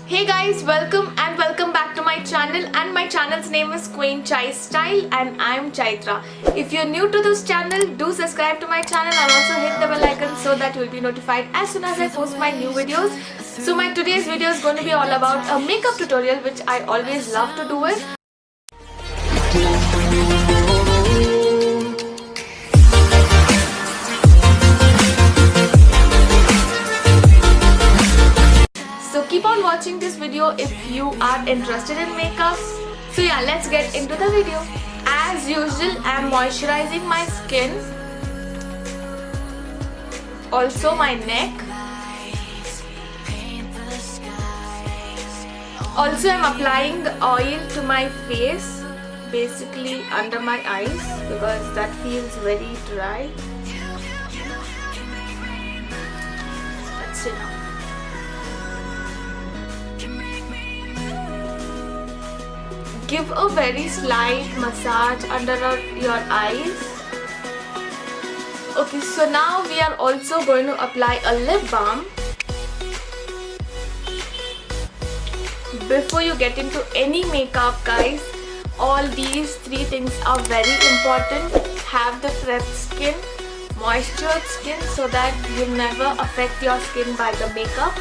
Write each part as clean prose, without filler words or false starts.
Hey guys, welcome back to my channel, and my channel's name is Queenchystyle and I'm Chaitra. If you're new to this channel, do subscribe to my channel and also hit the bell icon so that you'll be notified as soon as I post my new videos. So my today's video is going to be all about a makeup tutorial which I always love to do it. So keep on watching this video if you are interested in makeup. So yeah, let's get into the video. As usual, I am moisturizing my skin, also my neck. Also I'm applying oil to my face, basically under my eyes because that feels very dry. That's enough. Give a very slight massage under your eyes. Okay, so now we are also going to apply a lip balm. Before you get into any makeup, guys, all these three things are very important. Have the fresh skin, moistured skin, so that you never affect your skin by the makeup.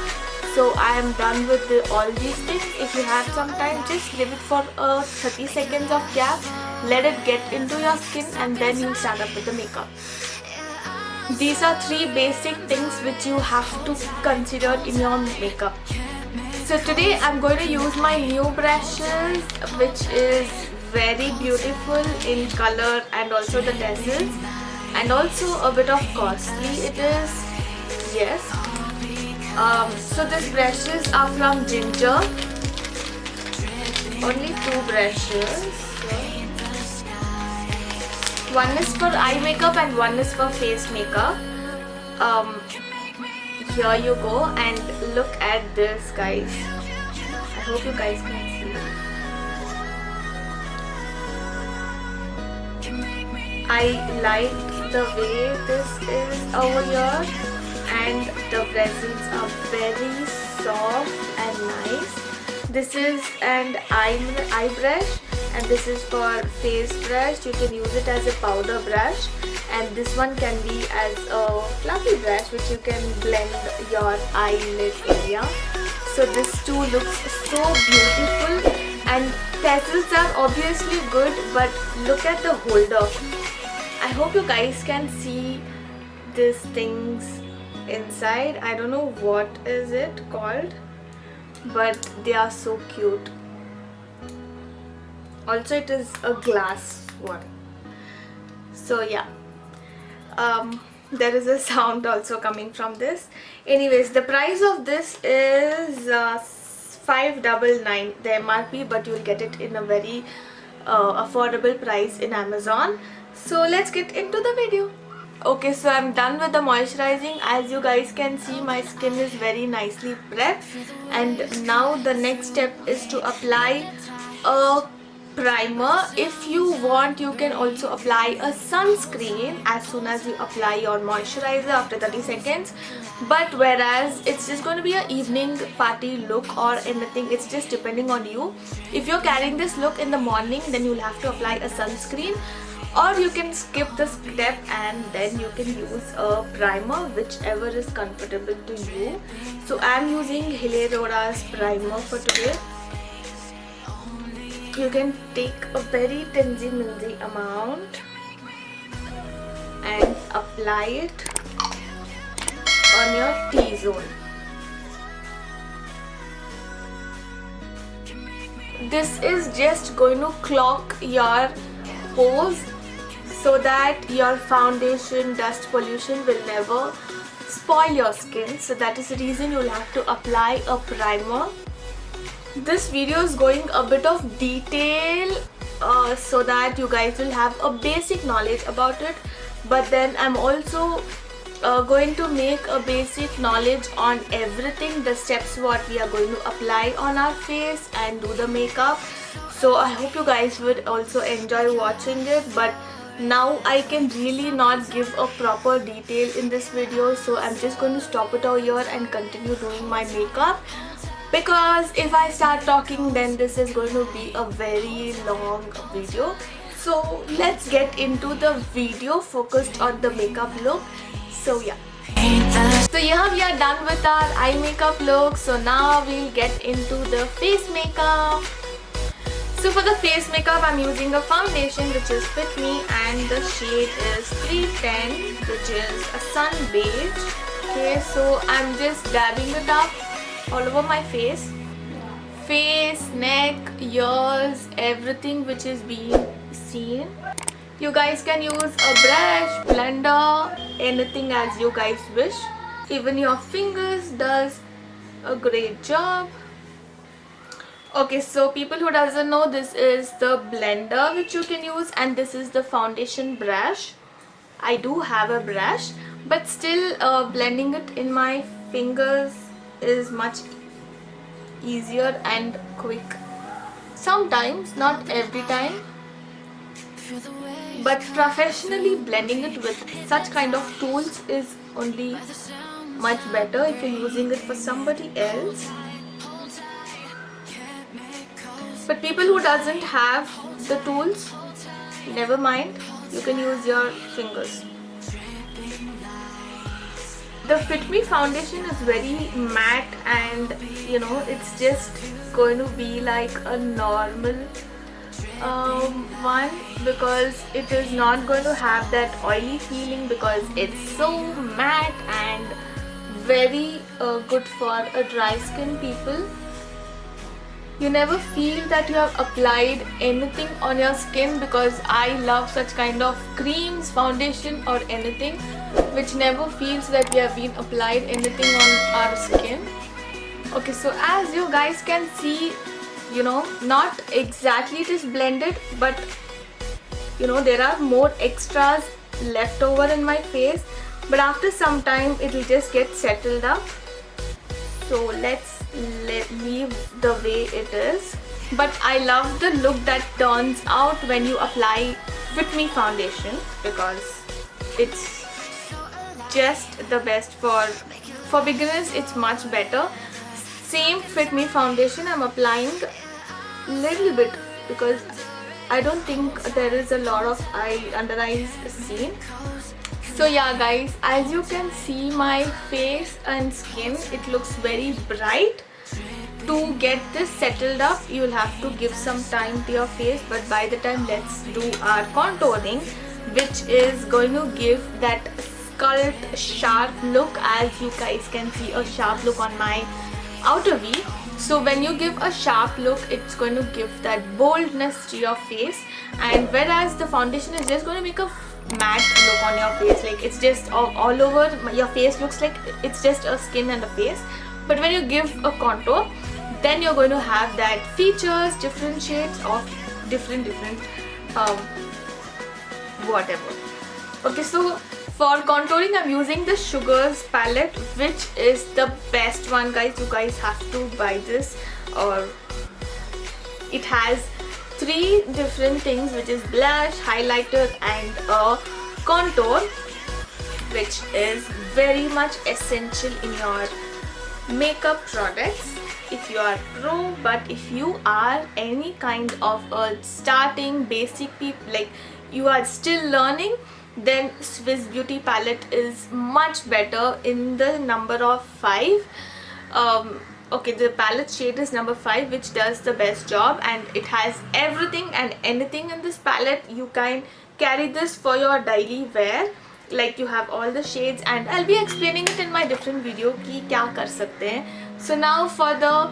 So I am done with all these things. If you have some time, just leave it for 30 seconds of gap. Let it get into your skin and then you start up with the makeup. These are three basic things which you have to consider in your makeup. So today I'm going to use my new brushes, which is very beautiful in color and also the tassels, and also a bit of costly it is. Yes. So these brushes are from Ginger. Only two brushes. One is for eye makeup and one is for face makeup. Here you go, and look at this, guys. I hope you guys can see. I like the way this is over here, and the bristles are very soft and nice. This is an eye brush, and this is for face brush. You can use it as a powder brush, and this one can be as a fluffy brush which you can blend your eyelid area. So this too looks so beautiful, and tassels are obviously good, but look at the holder. I hope you guys can see these things inside. I don't know what is it called, but they are so cute. Also it is a glass one. So yeah, there is a sound also coming from this. Anyways, the price of this is $5.99 the MRP, but you'll get it in a very affordable price in Amazon. So let's get into the video. Okay, so I'm done with the moisturizing. As you guys can see, my skin is very nicely prepped, and now the next step is to apply a primer. If you want, you can also apply a sunscreen as soon as you apply your moisturizer after 30 seconds. But whereas it's just going to be an evening party look or anything, it's just depending on you. If you're carrying this look in the morning, then you'll have to apply a sunscreen, or you can skip the step and then you can use a primer, whichever is comfortable to you. So I'm using Hilarora's primer for today. You can take a very tinsy-minzy amount and apply it on your T-zone. This is just going to clock your pores so that your foundation dust pollution will never spoil your skin. So that is the reason you'll have to apply a primer. This video is going a bit of detail so that you guys will have a basic knowledge about it, but then I'm also going to make a basic knowledge on everything, the steps what we are going to apply on our face and do the makeup. So I hope you guys would also enjoy watching it, but now I can really not give a proper detail in this video, so I'm just going to stop it over here and continue doing my makeup. because if I start talking then this is going to be a very long video. So let's get into the video focused on the makeup look. So yeah. So here we are done with our eye makeup look. So now we'll get into the face makeup. So for the face makeup I'm using a foundation which is Fit Me and the shade is 310, which is a sun beige. Okay, so I'm just dabbing it up all over my face, neck, ears, everything which is being seen. You guys can use a brush, blender, anything as you guys wish. Even your fingers does a great job. Okay, so people who doesn't know, this is the blender which you can use and this is the foundation brush. I do have a brush, but still blending it in my fingers is much easier and quick. Sometimes, not every time, but professionally blending it with such kind of tools is only much better if you're using it for somebody else. But people who doesn't have the tools, never mind, you can use your fingers. The Fit Me foundation is very matte and you know it's just going to be like a normal one because it is not going to have that oily feeling because it's so matte and very good for a dry skin people. You never feel that you have applied anything on your skin because I love such kind of creams, foundation or anything which never feels that we have been applied anything on our skin. Okay, so as you guys can see, you know, not exactly it is blended, but you know there are more extras left over in my face, but after some time it will just get settled up. So let's leave the way it is. But I love the look that turns out when you apply Fit Me foundation because it's just the best for beginners. It's much better. Same Fit Me foundation I'm applying little bit because I don't think there is a lot of under eyes seen. So yeah guys, as you can see my face and skin, it looks very bright. To get this settled up, you will have to give some time to your face, but by the time let's do our contouring, which is going to give that sculpt sharp look. As you guys can see a sharp look on my outer V. So when you give a sharp look, it's going to give that boldness to your face, and whereas the foundation is just going to make a matte look on your face, like it's just all over your face, looks like it's just a skin and a face. But when you give a contour, then you're going to have that features, different shades of different whatever. Okay, so for contouring I'm using the Sugars palette, which is the best one guys. You guys have to buy this, or it has 3 different things, which is blush, highlighter and a contour, which is very much essential in your makeup products if you are pro. But if you are any kind of a starting basic people, like you are still learning, then Swiss Beauty palette is much better in the number of 5. Okay, the palette shade is number 5, which does the best job, and it has everything and anything in this palette. You can carry this for your daily wear, like you have all the shades, and I'll be explaining it in my different video ki kya kar sakte hain. So now for the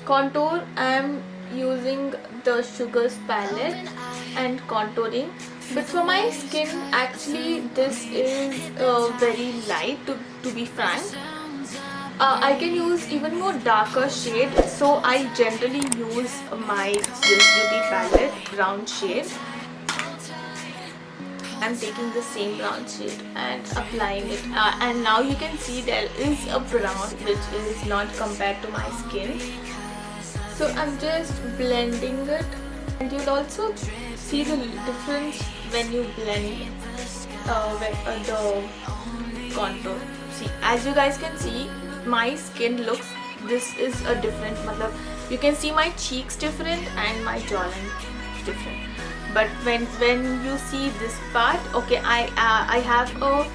contour, I'm using the Sugars palette and contouring. But for my skin, actually this is very light, to be frank. I can use even more darker shade, so I generally use my Swiss Beauty palette brown shade. I'm taking the same brown shade and applying it, and now you can see there is a brown which is not compared to my skin. So I'm just blending it, and you'll also see the difference when you blend the contour. See, as you guys can see, my skin looks this is a different, you can see my cheeks different and my jawline different. But when you see this part, okay, I have a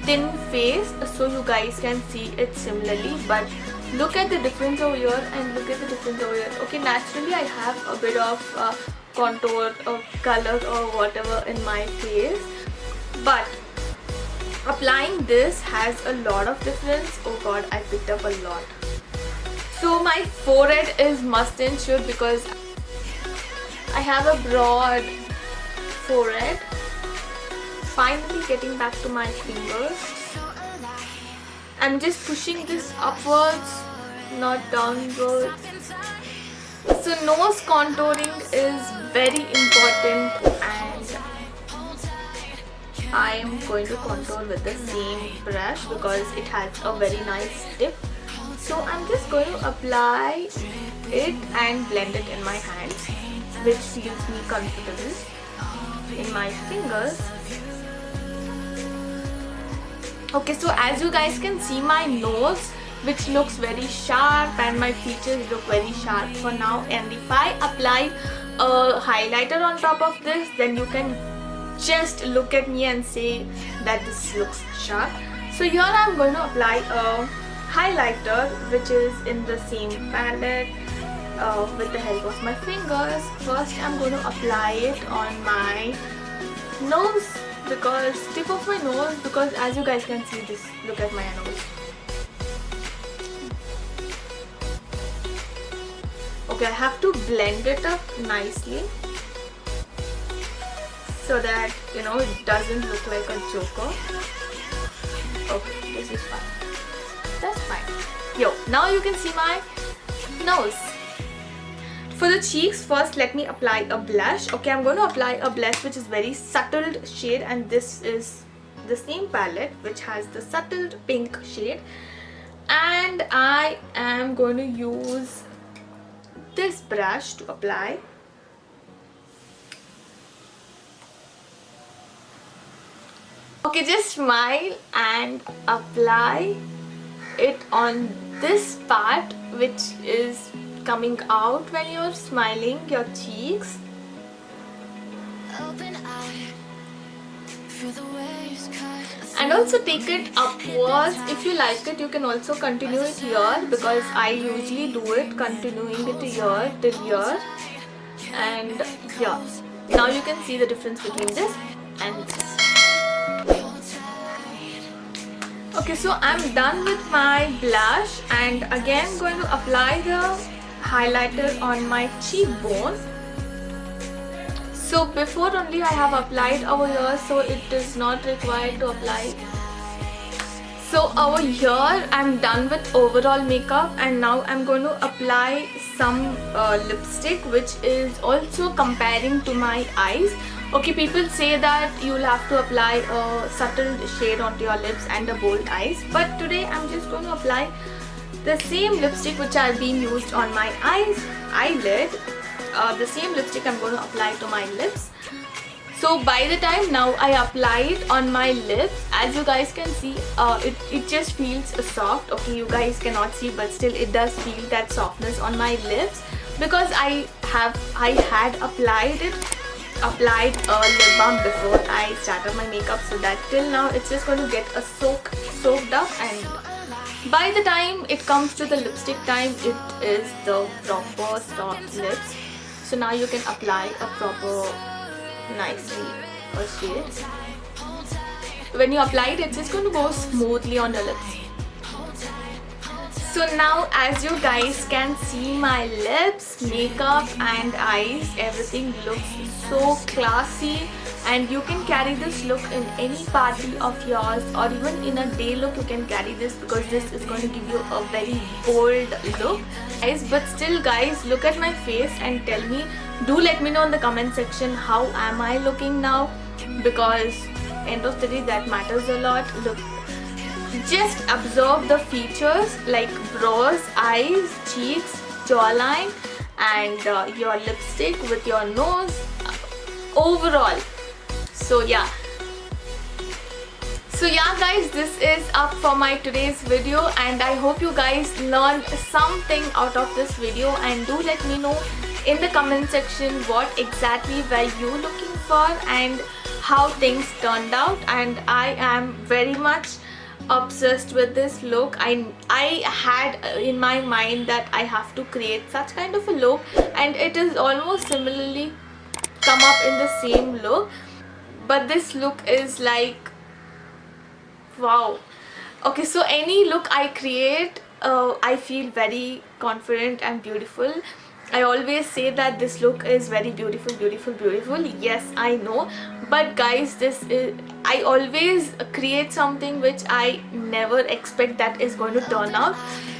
thin face, so you guys can see it similarly, but look at the difference over here and look at the difference over here. Okay, naturally I have a bit of contour or color or whatever in my face, but applying this has a lot of difference. Oh god, I picked up a lot. So my forehead is must ensure because I have a broad forehead. Finally getting back to my fingers. I'm just pushing this upwards, not downwards. So nose contouring is very important, and I am going to contour with the same brush because it has a very nice tip. So I'm just going to apply it and blend it in my hands, which feels me comfortable in my fingers. Okay, so as you guys can see, my nose, which looks very sharp, and my features look very sharp for now. And if I apply a highlighter on top of this, then you can just look at me and say that this looks sharp. So here I'm going to apply a highlighter, which is in the same palette with the help of my fingers. First I'm going to apply it on my nose, because tip of my nose, because as you guys can see this, look at my nose. Okay, I have to blend it up nicely so that it doesn't look like a joker. Okay, this is fine. That's fine. Yo, now you can see my nose. For the cheeks, first let me apply a blush. Okay, I'm going to apply a blush which is very subtle shade, and this is the same palette which has the subtle pink shade. And I am going to use this brush to apply. Okay, just smile and apply it on this part which is coming out when you're smiling, your cheeks. And also take it upwards. If you like it, you can also continue it here, because I usually do it continuing it here till here. And here, now you can see the difference between this and this. Okay, so I'm done with my blush, and again going to apply the highlighter on my cheekbone. So before only I have applied over here, so it is not required to apply. So over here I'm done with overall makeup, and now I'm going to apply some lipstick which is also comparing to my eyes. Okay, people say that you'll have to apply a subtle shade onto your lips and a bold eyes, but today I'm just going to apply the same lipstick which are being used on my eyelid. The same lipstick I'm going to apply to my lips. So by the time now I apply it on my lips, as you guys can see, it just feels soft. Okay, you guys cannot see, but still it does feel that softness on my lips, because I had applied a lip balm before I started my makeup, so that till now it's just going to get a soaked up, and by the time it comes to the lipstick time, it is the proper soft lips. So now you can apply a proper nicely a shade. When you apply it, it's just going to go smoothly on the lips. So now as you guys can see, my lips, makeup and eyes, everything looks so classy, and you can carry this look in any party of yours, or even in a day look you can carry this, because this is going to give you a very bold look, guys. But still guys, look at my face and tell me, do let me know in the comment section how am I looking now, because end of the day that matters a lot. Look, just observe the features like brows, eyes, cheeks, jawline, and your lipstick with your nose overall. So yeah, So yeah guys, this is up for my today's video, and I hope you guys learned something out of this video, and do let me know in the comment section what exactly were you looking for and how things turned out. And I am very much obsessed with this look. I had in my mind that I have to create such kind of a look, and it is almost similarly come up in the same look, but this look is like wow. Okay, so any look I create, I feel very confident and beautiful. I always say that this look is very beautiful, beautiful, beautiful. Yes, I know, but guys, this is, I always create something which I never expect that is going to turn out.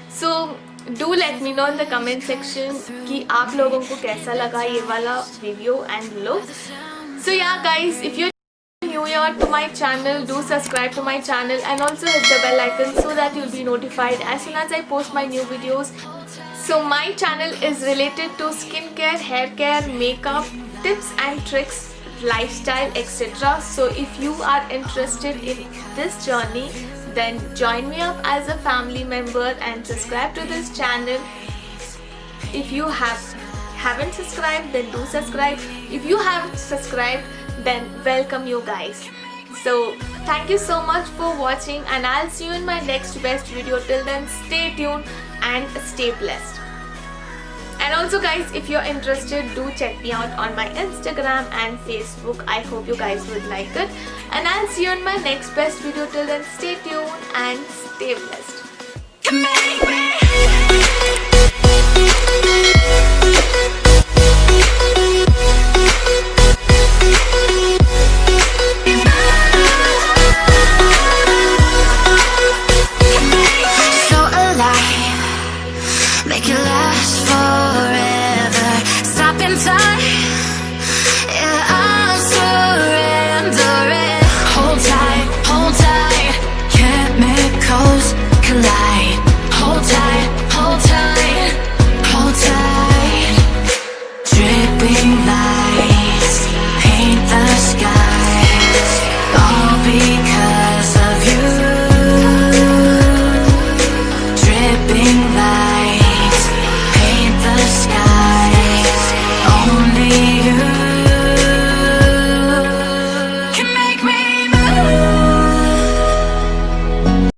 So do let me know in the comment section कि आप लोगों को कैसा लगा ये वाला video and look. So yeah guys, if you're new here to my channel, do subscribe to my channel and also hit the bell icon so that you'll be notified as soon as I post my new videos. So my channel is related to skincare, hair care, makeup, tips and tricks, lifestyle, etc. So if you are interested in this journey, then join me up as a family member and subscribe to this channel. If you haven't subscribed, then do subscribe. If you have subscribed, then welcome you guys. So thank you so much for watching, and I'll see you in my next best video. Till then, stay tuned and stay blessed. And also guys, if you're interested, do check me out on my Instagram and Facebook. I hope you guys would like it, and I'll see you in my next best video. Till then, stay tuned and stay blessed. Make it last forever. Stop in time.